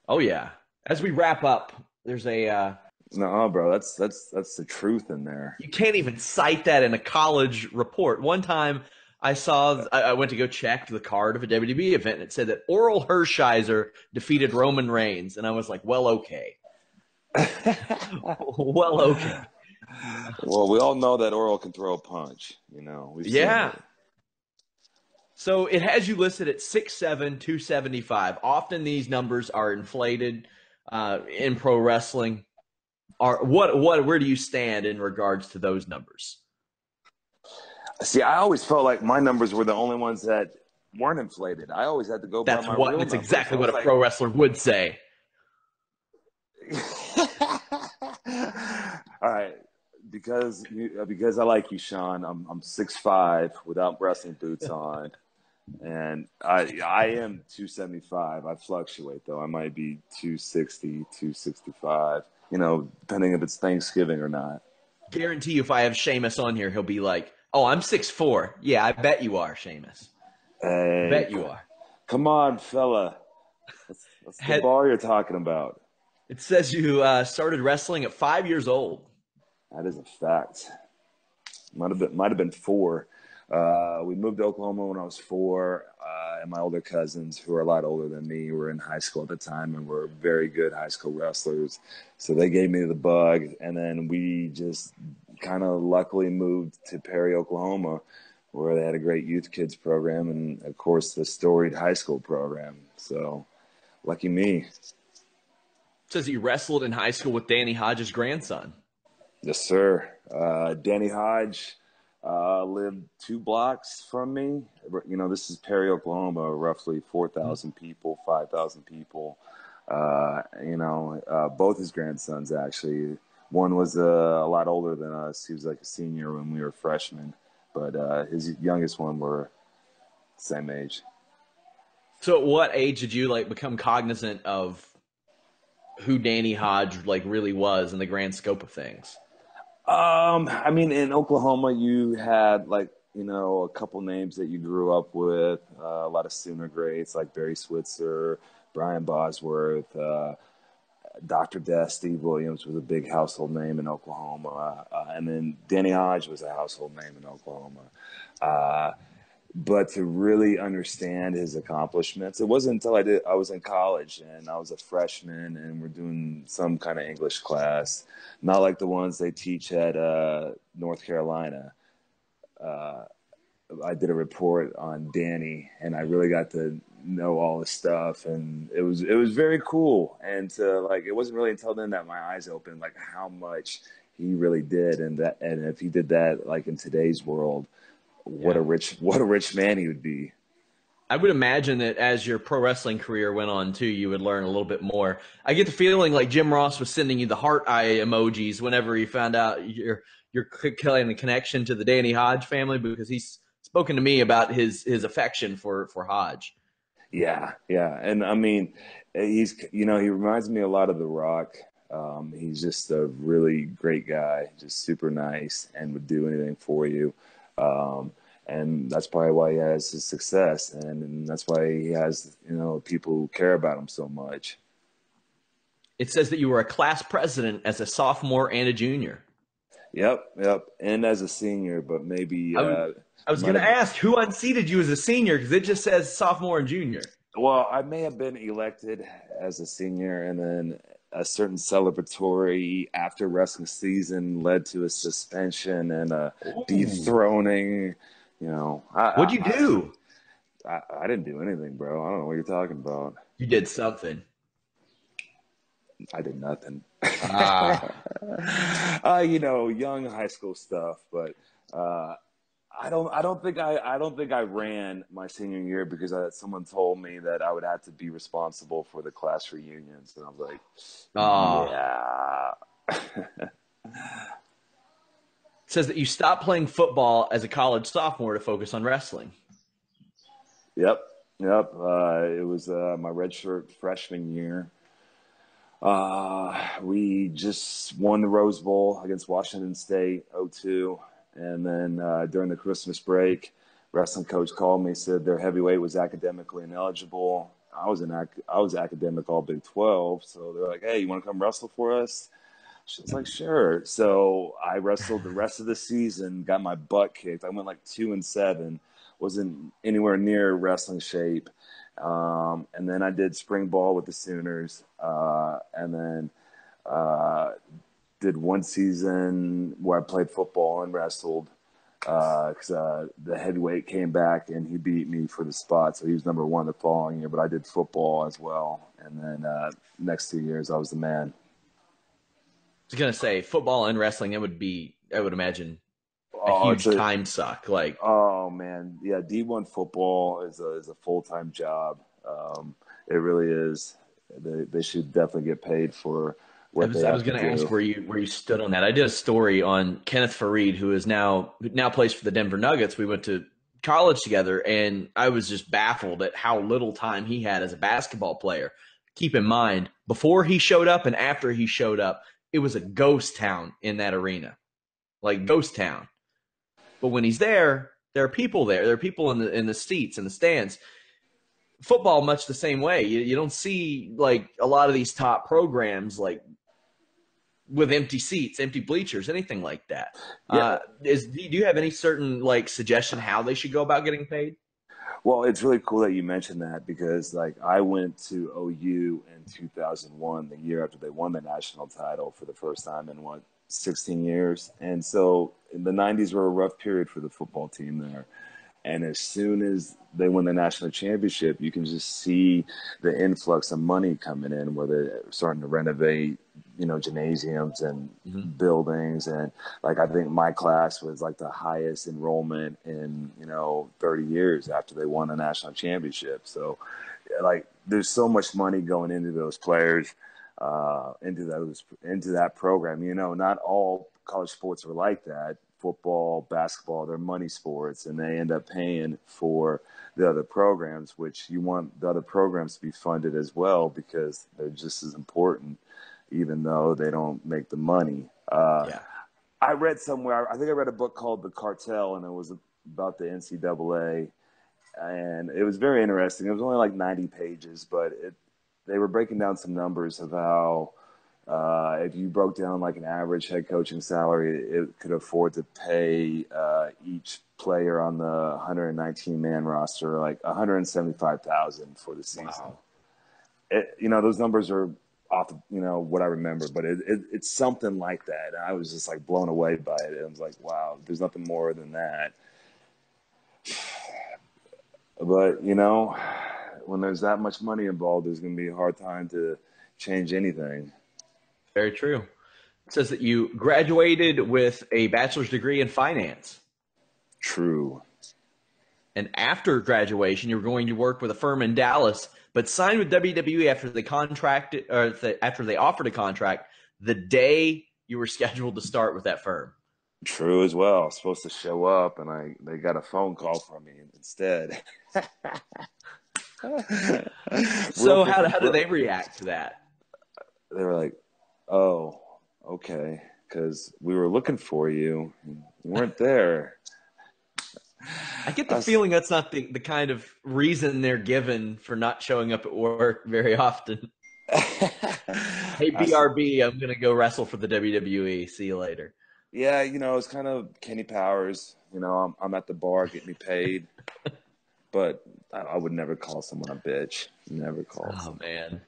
Oh yeah. As we wrap up, there's a No, bro, that's the truth in there. you can't even cite that in a college report. One time I went to go check the card of a WWE event and it said that Oral Hershiser defeated Roman Reigns. And I was like, well, okay. Well, okay. Well, we all know that Oral can throw a punch. We've seen Yeah. it. So it has you listed at 6'7", 275. Often these numbers are inflated in pro wrestling. Where do you stand in regards to those numbers? See, I always felt like my numbers were the only ones that weren't inflated. I always had to go by my real That's numbers. I exactly what was a like, pro wrestler would say. all right, because I like you, Sean. I'm 6'5" without wrestling boots on, and I am 275. I fluctuate though. I might be 260, 265. Depending if it's Thanksgiving or not. Guarantee you, if I have Sheamus on here, he'll be like, "Oh, I'm 6'4". Yeah, I bet you are, Sheamus. I Hey, bet you are. come on, fella. That's the Had, bar you're talking about. it says you started wrestling at 5 years old. That is a fact. Might have been 4. We moved to Oklahoma when I was 4, and my older cousins, who are a lot older than me, were in high school at the time and were very good high school wrestlers. So they gave me the bug, and then we just kind of luckily moved to Perry, Oklahoma, where they had a great youth kids program and, of course, the storied high school program. So lucky me. It says you wrestled in high school with Danny Hodges' grandson. Yes, sir. Danny Hodge lived 2 blocks from me. This is Perry, Oklahoma, roughly 4,000 people, 5,000 people. Both his grandsons, actually. One was a lot older than us. He was like a senior when we were freshmen. But his youngest one were the same age. So, at what age did you like become cognizant of who Danny Hodge like really was in the grand scope of things? I mean, in Oklahoma, you had a couple names that you grew up with, a lot of Sooner greats like Barry Switzer, Brian Bosworth, Dr. Death, Steve Williams was a big household name in Oklahoma. And then Danny Hodge was a household name in Oklahoma. Uh, but to really understand his accomplishments, it wasn't until I was in college and I was a freshman and we're doing some kind of English class, not like the ones they teach at North Carolina. Uh, I did a report on Danny, and I really got to know all his stuff, and it was very cool. And it wasn't really until then that my eyes opened, like how much he really did, and if he did that like in today's world, what a Yeah. rich man he would be. I would imagine that as your pro wrestling career went on too, you would learn a little bit more. I get the feeling like Jim Ross was sending you the heart eye emojis whenever he found out you're killing the connection to the Danny Hodge family because he's spoken to me about his affection for Hodge. Yeah, yeah, and I mean, he reminds me a lot of The Rock. He's just a really great guy, just super nice, and would do anything for you. Um, and that's probably why he has his success, and that's why he has people who care about him so much. It says that you were a class president as a sophomore and a junior. Yep, yep. And as a senior, but maybe I was I was might going to have. ask who unseated you as a senior because it just says sophomore and junior. Well, I may have been elected as a senior, and then a certain celebratory after wrestling season led to a suspension and a Ooh. dethroning. What'd you do? I didn't do anything, bro. I don't know what you're talking about. You did something. I did nothing. Ah. Young high school stuff, but uh, I don't think I ran my senior year because someone told me that I would have to be responsible for the class reunions, and I was like, Ah. yeah. Says that you stopped playing football as a college sophomore to focus on wrestling. Yep, yep. It was my redshirt freshman year. We just won the Rose Bowl against Washington State 0-2. And then during the Christmas break, wrestling coach called me, said their heavyweight was academically ineligible. I was academic all Big 12, so they're like, hey, you want to come wrestle for us? She was like, sure. So I wrestled the rest of the season, got my butt kicked. I went like 2-7, wasn't anywhere near wrestling shape. And then I did spring ball with the Sooners, and then did one season where I played football and wrestled because the heavyweight came back and he beat me for the spot. So he was number one the following year, but I did football as well. And then next 2 years, I was the man. I was going to say football and wrestling, it would be, I would imagine, a Oh, huge time suck. Like, oh man, yeah, D1 football is a full-time job. It really is. They should definitely get paid for what they I have was to going to ask do. where you stood on that. I did a story on Kenneth Fareed, who now plays for the Denver Nuggets. We went to college together, and I was just baffled at how little time he had as a basketball player. Keep in mind, before he showed up and after he showed up, it was a ghost town in that arena, like ghost town. But when he's there are people there. There are people in the seats in the stands. Football, much the same way. You don't see like a lot of these top programs like with empty seats, empty bleachers, anything like that. Yeah, Do you have any certain like suggestion how they should go about getting paid? well, it's really cool that you mentioned that because like I went to OU in 2001, the year after they won the national title for the first time in 16 years. And so the 90s were a rough period for the football team there. And as soon as they win the national championship, you can just see the influx of money coming in where they're starting to renovate, gymnasiums and Mm-hmm. buildings. And like, I think my class was like the highest enrollment in, 30 years after they won the national championship. So like, there's so much money going into those players, into that program. Not all college sports are like that. Football, basketball, they're money sports, and they end up paying for the other programs, which you want the other programs to be funded as well because they're just as important, even though they don't make the money. Yeah. I read somewhere, I think I read a book called The Cartel, and it was about the NCAA, and it was very interesting. It was only like 90 pages, but they were breaking down some numbers of how if you broke down like an average head coaching salary, it could afford to pay each player on the 119-man roster like 175,000 for the season. Wow. Those numbers are off, what I remember, but it's something like that. And I was just like blown away by it. I was like, wow, there's nothing more than that. But when there's that much money involved, there's going to be a hard time to change anything. Very true. It says that you graduated with a bachelor's degree in finance. True. And after graduation, you were going to work with a firm in Dallas, but signed with WWE after after they offered a contract the day you were scheduled to start with that firm. True as well. I was supposed to show up, and they got a phone call from me instead. So how did they react to that? They were like, "Oh, okay," because we were looking for you. And you weren't there. I get the feeling that's not the kind of reason they're given for not showing up at work very often. Hey, BRB, I'm going to go wrestle for the WWE. See you later. Yeah, it's kind of Kenny Powers. I'm at the bar getting me paid, but I would never call someone a bitch. Never call. Oh, man.